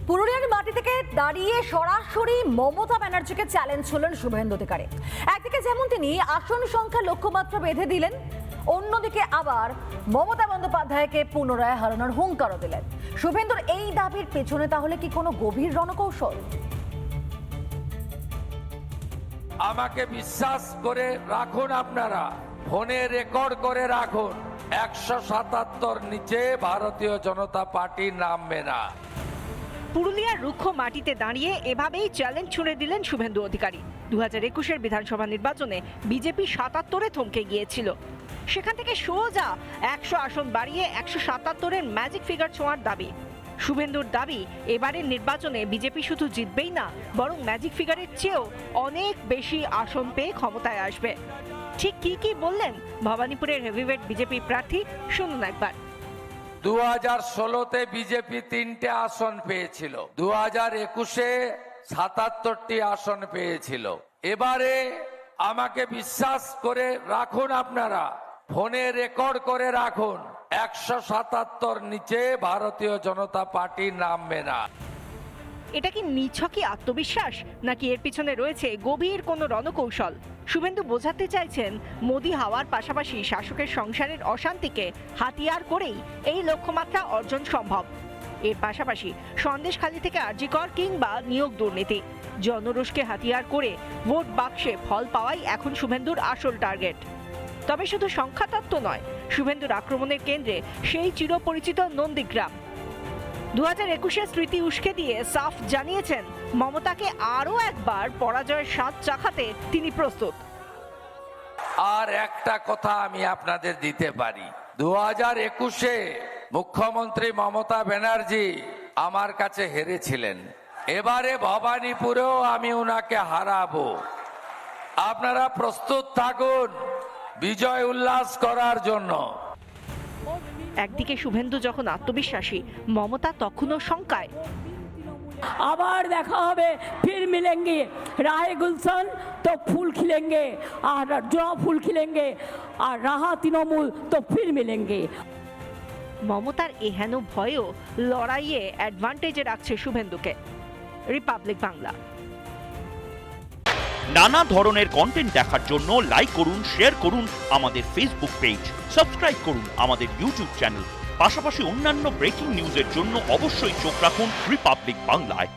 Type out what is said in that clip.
পুরুলিয়ার মাটি থেকে দাঁড়িয়ে সরাসরি মমতা ব্যানার্জিকে চ্যালেঞ্জ হলেন শুভেন্দু অধিকারী। একদিকে যেমন তিনি আসন সংখ্যা লক্ষ্যমাত্রা বেঁধে দিলেন, অন্যদিকে আবার মমতা বন্দ্যোপাধ্যায়কে পুনরায় হারানোর হুঙ্কারও দিলেন। শুভেন্দুর এই দাবির পেছনে তাহলে কি কোনো গভীর রণকৌশল? আমাকে বিশ্বাস করে রাখুন, আপনারা ফোনে রেকর্ড করে রাখুন, 177 নিচে ভারতীয় জনতা পার্টি নামবে না। পুরুলিয়ার রুক্ষ মাটিতে দাঁড়িয়ে এভাবেই চ্যালেঞ্জ ছুড়ে দিলেন শুভেন্দু অধিকারী। 2021-এর বিধানসভা নির্বাচনে বিজেপি 77-এ থমকে গিয়েছিল, সেখান থেকে সোজা 100 আসন বাড়িয়ে 177-এর ম্যাজিক ফিগার ছোঁয়ার দাবি। শুভেন্দুর দাবি, এবারের নির্বাচনে বিজেপি শুধু জিতবেই না, বরং ম্যাজিক ফিগারের চেয়েও অনেক বেশি আসন পেয়ে ক্ষমতায় আসবে। ঠিক কি বললেন ভবানীপুরের হেভিওয়েট বিজেপি প্রার্থী, শুনুন একবার। 2016-তে বিজেপি 3টে আসন পেয়েছিল, 2021-এ 77টি আসন পেয়েছিল। এবারে আমাকে বিশ্বাস করে রাখুন, আপনারা ফোনে রেকর্ড করে রাখুন, 177 নিচে ভারতীয় জনতা পার্টি নামবে না। এটা কি নিছকই আত্মবিশ্বাস, নাকি এর পিছনে রয়েছে গভীর কোনো রণকৌশল? শুভেন্দু বোঝাতে চাইছেন, মোদি হাওয়ার পাশাপাশি শাসকের সংসারের অশান্তিকে হাতিয়ার করেই এই লক্ষ্যমাত্রা অর্জন সম্ভব। এর পাশাপাশি সন্দেশখালী থেকে আরজি কর কিংবা নিয়োগ দুর্নীতি, জনরোষকে হাতিয়ার করে ভোট বাক্সে ফল পাওয়াই এখন শুভেন্দুর আসল টার্গেট। তবে শুধু সংখ্যাতত্ত্ব নয়, শুভেন্দুর আক্রমণের কেন্দ্রে সেই চিরপরিচিত নন্দীগ্রাম। 2021-এর স্মৃতি উস্কে দিয়ে সাফ জানিয়েছেন, মমতাকে আরও একবার পরাজয়ের স্বাদ চাখাতে তিনি প্রস্তুত। আর একটা কথা আমি আপনাদের দিতে পারি, 2021-এ মুখ্যমন্ত্রী মমতা ব্যানার্জি আমার কাছে হেরেছিলেন, এবারে ভবানীপুরেও আমি ওনাকে হারাবো। আপনারা প্রস্তুত থাকুন বিজয় উল্লাস করার জন্য। একদিকে শুভেন্দু যখন আত্মবিশ্বাসী, মমতা তখনও শঙ্কায়। আবার দেখা হবে, ফির মিলেঙ্গে, রাহে গুলশন তো ফুল খিলেঙ্গে, আর জবা ফুল খিলেঙ্গে, আর রাহা তৃণমূল তো ফির মিলেঙ্গে। মমতার এহেন ভয়ও লড়াইয়ে অ্যাডভান্টেজে রাখছে শুভেন্দুকে। রিপাবলিক বাংলা। নানা ধরনের কন্টেন্ট দেখার জন্য লাইক করুন, শেয়ার করুন আমাদের ফেসবুক পেজ, সাবস্ক্রাইব করুন আমাদের ইউটিউব চ্যানেল। পাশাপাশি অন্যান্য ব্রেকিং নিউজের জন্য অবশ্যই চোখ রাখুন রিপাবলিক বাংলায়।